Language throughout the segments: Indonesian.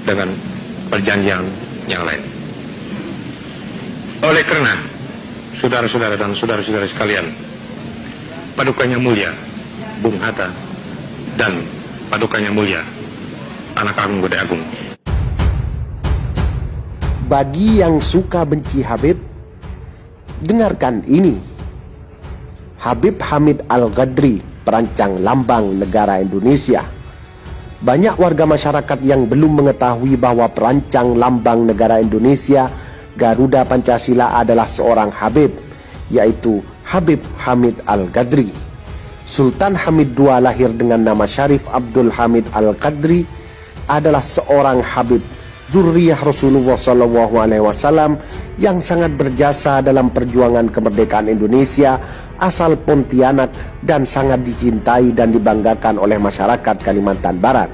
dengan perjanjian yang lain. Oleh karena saudara-saudara dan saudara-saudara sekalian, Paduka Yang Mulia Bung Hatta dan Paduka Yang Mulia Anak Agung Gede Agung, bagi yang suka benci Habib, dengarkan ini. Habib Hamid Al-Qadri, perancang lambang negara Indonesia. Banyak warga masyarakat yang belum mengetahui bahwa perancang lambang negara Indonesia Garuda Pancasila adalah seorang Habib, yaitu Habib Hamid Al-Qadri. Sultan Hamid II lahir dengan nama Syarif Abdul Hamid Al-Qadri, adalah seorang Habib dzurriyyah Rasulullah SAW yang sangat berjasa dalam perjuangan kemerdekaan Indonesia, asal Pontianak, dan sangat dicintai dan dibanggakan oleh masyarakat Kalimantan Barat.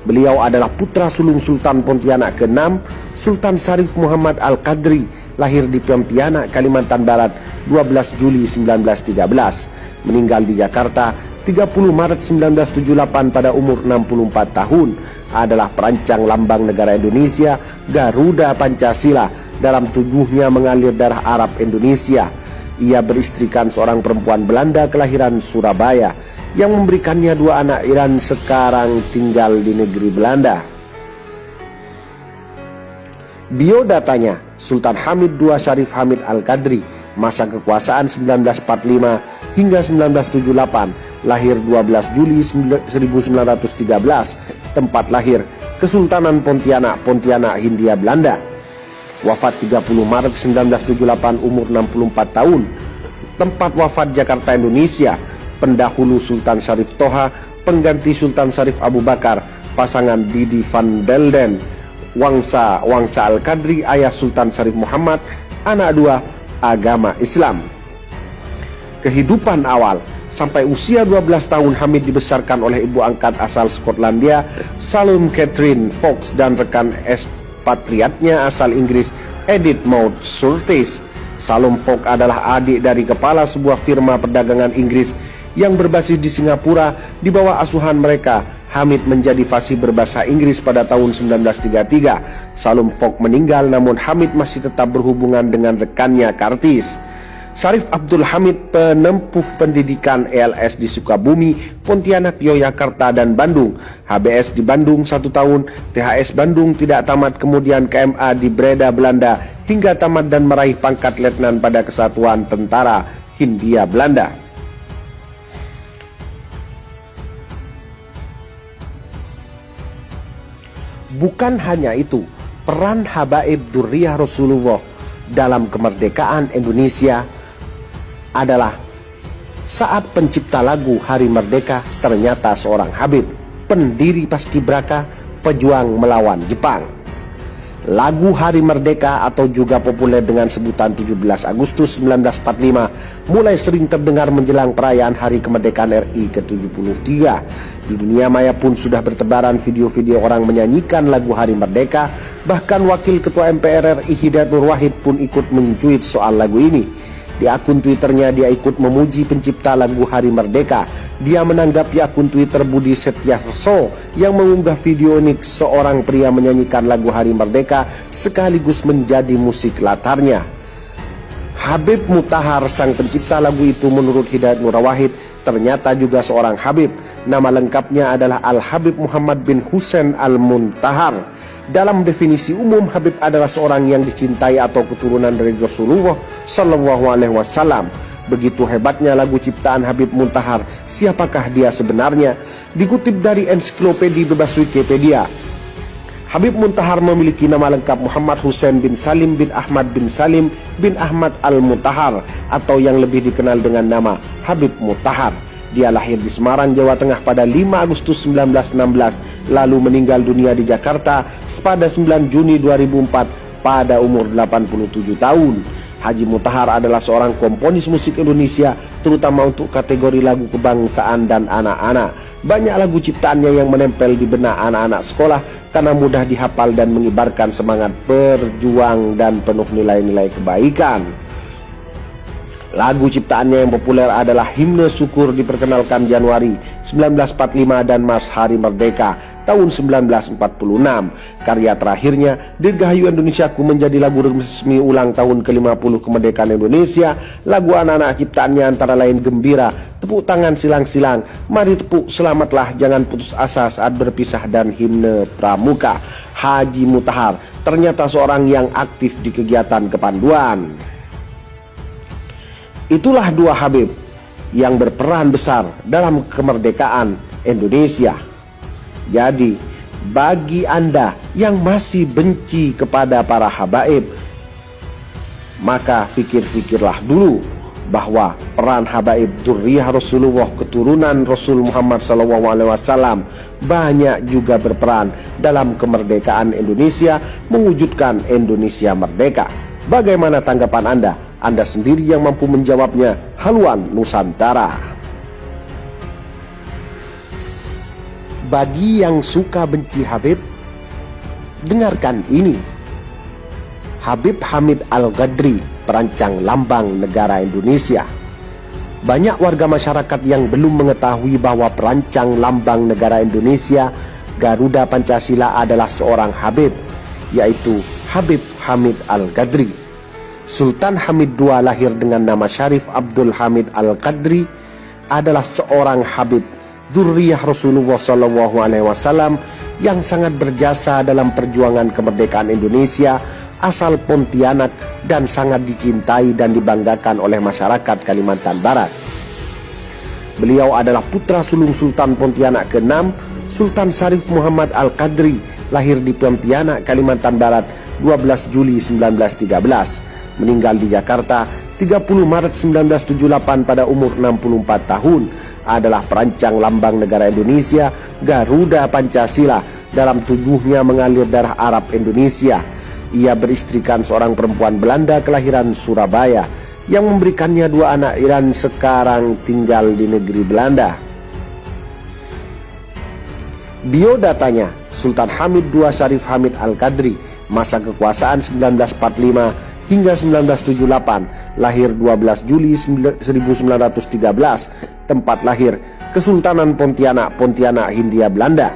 Beliau adalah putra sulung Sultan Pontianak ke-6, Sultan Syarif Muhammad Al-Qadri, lahir di Pontianak, Kalimantan Barat 12 Juli 1913, meninggal di Jakarta 30 Maret 1978 pada umur 64 tahun, adalah perancang lambang negara Indonesia Garuda Pancasila. Dalam tubuhnya mengalir darah Arab Indonesia. Ia beristrikan seorang perempuan Belanda kelahiran Surabaya yang memberikannya 2 anak Iran, sekarang tinggal di negeri Belanda. Biodatanya, Sultan Hamid II Syarif Hamid Al-Qadri, masa kekuasaan 1945 hingga 1978, lahir 12 Juli 1913, tempat lahir Kesultanan Pontianak, Pontianak, Hindia Belanda. Wafat 30 Maret 1978, umur 64 tahun. Tempat wafat Jakarta, Indonesia. Pendahulu Sultan Syarif Toha, pengganti Sultan Syarif Abu Bakar, pasangan Didi van Delden. Wangsa Al-Qadri, ayah Sultan Syarif Muhammad, anak 2, agama Islam. Kehidupan awal. Sampai usia 12 tahun Hamid dibesarkan oleh ibu angkat asal Skotlandia, Salome Catherine Fox, dan rekan ekspatriatnya asal Inggris, Edith Maud Surtees. Salome Fox adalah adik dari kepala sebuah firma perdagangan Inggris yang berbasis di Singapura. Di bawah asuhan mereka, Hamid menjadi fasih berbahasa Inggris pada tahun 1933. Salome Fox meninggal, namun Hamid masih tetap berhubungan dengan rekannya Kartis. Syarif Abdul Hamid penempuh pendidikan ELS di Sukabumi, Pontianak, Yogyakarta, dan Bandung. HBS di Bandung 1 tahun, THS Bandung tidak tamat, kemudian KMA di Breda, Belanda, hingga tamat dan meraih pangkat letnan pada Kesatuan Tentara Hindia Belanda. Bukan hanya itu, peran habaib dzurriyyah Rasulullah dalam kemerdekaan Indonesia adalah saat pencipta lagu Hari Merdeka ternyata seorang Habib, pendiri Paskibraka, pejuang melawan Jepang. Lagu Hari Merdeka atau juga populer dengan sebutan 17 Agustus 1945 mulai sering terdengar menjelang perayaan Hari Kemerdekaan RI ke-73. Di dunia maya pun sudah bertebaran video-video orang menyanyikan lagu Hari Merdeka. Bahkan Wakil Ketua MPR RI Hidayat Nur Wahid pun ikut mencuit soal lagu ini. Di akun Twitternya dia ikut memuji pencipta lagu Hari Merdeka. Dia menanggapi akun Twitter Budi Setiarso yang mengunggah video unik seorang pria menyanyikan lagu Hari Merdeka sekaligus menjadi musik latarnya. Habib Mutahar, sang pencipta lagu itu, menurut Hidayat Nur Wahid ternyata juga seorang Habib. Nama lengkapnya adalah Al-Habib Muhammad bin Husain Al-Muntahar. Dalam definisi umum, Habib adalah seorang yang dicintai atau keturunan dari Rasulullah SAW. Begitu hebatnya lagu ciptaan Habib Muntahar. Siapakah dia sebenarnya? Dikutip dari ensiklopedia bebas Wikipedia, Habib Muntahar memiliki nama lengkap Muhammad Husain bin Salim bin Ahmad bin Salim bin Ahmad Al-Muntahar, atau yang lebih dikenal dengan nama Habib Mutahar. Dia lahir di Semarang, Jawa Tengah pada 5 Agustus 1916, lalu meninggal dunia di Jakarta pada 9 Juni 2004 pada umur 87 tahun. Haji Mutahar adalah seorang komponis musik Indonesia, terutama untuk kategori lagu kebangsaan dan anak-anak. Banyak lagu ciptaannya yang menempel di benak anak-anak sekolah karena mudah dihafal dan mengibarkan semangat berjuang dan penuh nilai-nilai kebaikan. Lagu ciptaannya yang populer adalah Himne Syukur, diperkenalkan Januari 1945, dan Mas Hari Merdeka tahun 1946. Karya terakhirnya, Dirgahayu Indonesiaku, menjadi lagu resmi ulang tahun ke-50 kemerdekaan Indonesia. Lagu anak-anak ciptaannya antara lain Gembira, Tepuk Tangan Silang-Silang, Mari Tepuk, Selamatlah, Jangan Putus Asa Saat Berpisah, dan Himne Pramuka. Haji Mutahar ternyata seorang yang aktif di kegiatan kepanduan. Itulah dua Habib yang berperan besar dalam kemerdekaan Indonesia. Jadi, bagi Anda yang masih benci kepada para habaib, maka pikir-pikirlah dulu bahwa peran habaib Dzurriyyah Rasulullah, keturunan Rasul Muhammad SAW, banyak juga berperan dalam kemerdekaan Indonesia, mewujudkan Indonesia merdeka. Bagaimana tanggapan Anda? Anda sendiri yang mampu menjawabnya. Haluan Nusantara. Bagi yang suka benci Habib, dengarkan ini. Habib Hamid Al-Qadri, perancang lambang negara Indonesia. Banyak warga masyarakat yang belum mengetahui bahwa perancang lambang negara Indonesia, Garuda Pancasila, adalah seorang Habib, yaitu Habib Hamid Al-Qadri. Sultan Hamid II lahir dengan nama Syarif Abdul Hamid Al-Qadri, adalah seorang Habib Dzurriyyah Rasulullah SAW yang sangat berjasa dalam perjuangan kemerdekaan Indonesia, asal Pontianak, dan sangat dicintai dan dibanggakan oleh masyarakat Kalimantan Barat. Beliau adalah putra sulung Sultan Pontianak ke-6, Sultan Syarif Muhammad Al-Qadri, lahir di Pontianak, Kalimantan Barat, 12 Juli 1913. Meninggal di Jakarta 30 Maret 1978 pada umur 64 tahun. Adalah perancang lambang negara Indonesia, Garuda Pancasila. Dalam tubuhnya mengalir darah Arab Indonesia. Ia beristrikan seorang perempuan Belanda kelahiran Surabaya yang memberikannya 2 anak Iran, sekarang tinggal di negeri Belanda. Biodatanya, Sultan Hamid II Syarif Hamid Al-Qadri, masa kekuasaan 1945 hingga 1978, lahir 12 Juli 1913, tempat lahir Kesultanan Pontianak, Pontianak, Hindia Belanda.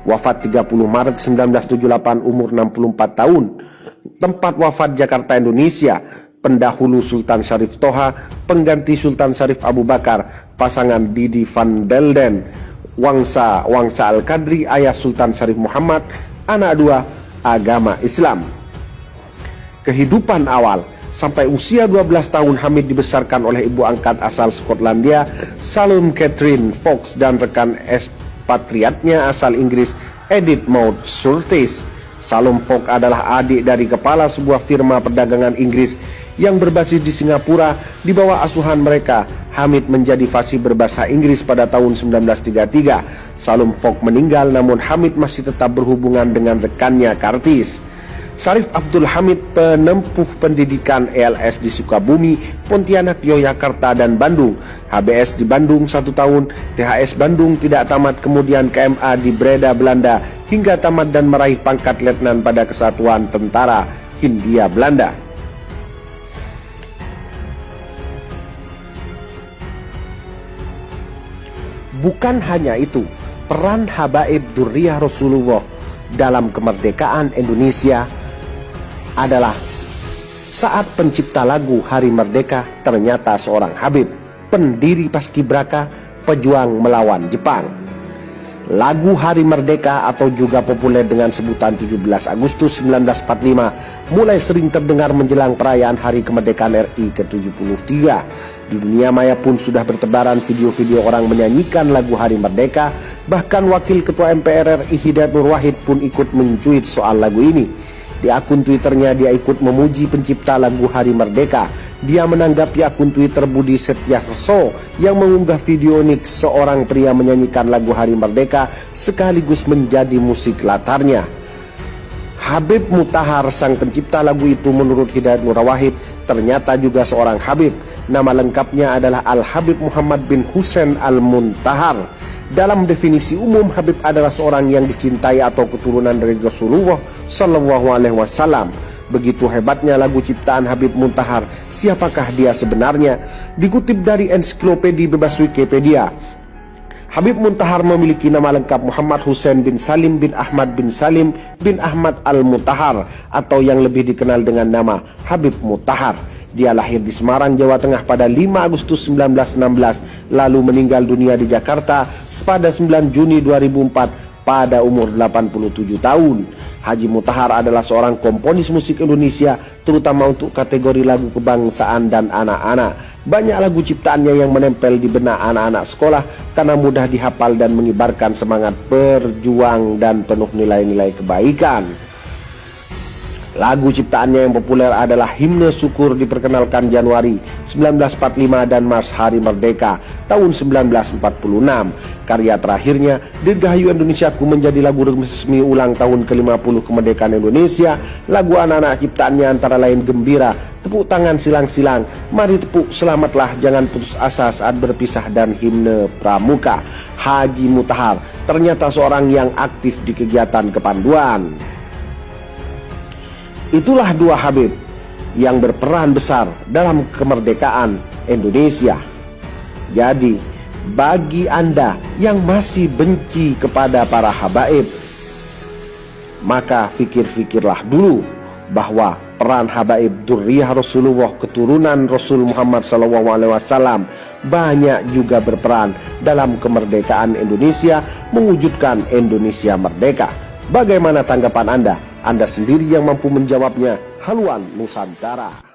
Wafat 30 Maret 1978, umur 64 tahun, tempat wafat Jakarta, Indonesia. Pendahulu Sultan Syarif Toha, pengganti Sultan Syarif Abu Bakar, pasangan Didi Van Delden, Wangsa Al-Qadri, ayah Sultan Syarif Muhammad, anak 2, agama Islam. Kehidupan awal. Sampai usia 12 tahun Hamid dibesarkan oleh ibu angkat asal Skotlandia, Salome Catherine Fox, dan rekan ekspatriatnya asal Inggris, Edith Maud Surtees. Salome Fox adalah adik dari kepala sebuah firma perdagangan Inggris yang berbasis di Singapura. Di bawah asuhan mereka, Hamid menjadi fasih berbahasa Inggris pada tahun 1933. Salome Fox meninggal, namun Hamid masih tetap berhubungan dengan rekannya Kartis. Syarif Abdul Hamid penempuh pendidikan ELS di Sukabumi, Pontianak, Yogyakarta, dan Bandung. HBS di Bandung 1 tahun, THS Bandung tidak tamat, kemudian KMA di Breda, Belanda, hingga tamat dan meraih pangkat letnan pada Kesatuan Tentara Hindia Belanda. Bukan hanya itu, peran habaib Dzurriyyah Rasulullah dalam kemerdekaan Indonesia adalah saat pencipta lagu Hari Merdeka ternyata seorang Habib, pendiri Paskibraka, pejuang melawan Jepang. Lagu Hari Merdeka atau juga populer dengan sebutan 17 Agustus 1945 mulai sering terdengar menjelang perayaan Hari Kemerdekaan RI ke-73. Di dunia maya pun sudah bertebaran video-video orang menyanyikan lagu Hari Merdeka. Bahkan Wakil Ketua MPR RI Hidayat Nur Wahid pun ikut mencuit soal lagu ini. Di akun Twitternya dia ikut memuji pencipta lagu Hari Merdeka. Dia menanggapi akun Twitter Budi Setiarso yang mengunggah video nik seorang pria menyanyikan lagu Hari Merdeka sekaligus menjadi musik latarnya. Habib Mutahar, sang pencipta lagu itu, menurut Hidayat Nur Wahid ternyata juga seorang Habib. Nama lengkapnya adalah Al-Habib Muhammad bin Husain Al-Muntahar. Dalam definisi umum, Habib adalah seorang yang dicintai atau keturunan dari Rasulullah SAW. Begitu hebatnya lagu ciptaan Habib Muntahar. Siapakah dia sebenarnya? Dikutip dari ensiklopedia bebas Wikipedia, Habib Muntahar memiliki nama lengkap Muhammad Hussein bin Salim bin Ahmad bin Salim bin Ahmad Al-Muntahar atau yang lebih dikenal dengan nama Habib Muntahar. Dia lahir di Semarang, Jawa Tengah pada 5 Agustus 1916, lalu meninggal dunia di Jakarta pada 9 Juni 2004 pada umur 87 tahun. Haji Muntahar adalah seorang komponis musik Indonesia, terutama untuk kategori lagu kebangsaan dan anak-anak. Banyak lagu ciptaannya yang menempel di benak anak-anak sekolah karena mudah dihafal dan mengibarkan semangat berjuang dan penuh nilai-nilai kebaikan. Lagu ciptaannya yang populer adalah Himne Syukur, diperkenalkan Januari 1945 dan Mas Hari Merdeka tahun 1946. Karya terakhirnya Dirgahayu Indonesiaku menjadi lagu resmi ulang tahun ke-50 kemerdekaan Indonesia. Lagu anak-anak ciptaannya antara lain Gembira, Tepuk Tangan Silang-Silang, Mari Tepuk, Selamatlah, Jangan Putus Asa Saat Berpisah, dan Himne Pramuka. Haji Muntahar ternyata seorang yang aktif di kegiatan kepanduan. Itulah dua Habib yang berperan besar dalam kemerdekaan Indonesia. Jadi, bagi Anda yang masih benci kepada para habaib, maka fikir-fikirlah dulu bahwa peran habaib Dzurriyyah Rasulullah, keturunan Rasul Muhammad SAW, banyak juga berperan dalam kemerdekaan Indonesia, mewujudkan Indonesia merdeka. Bagaimana tanggapan Anda? Anda sendiri yang mampu menjawabnya. Haluan Nusantara.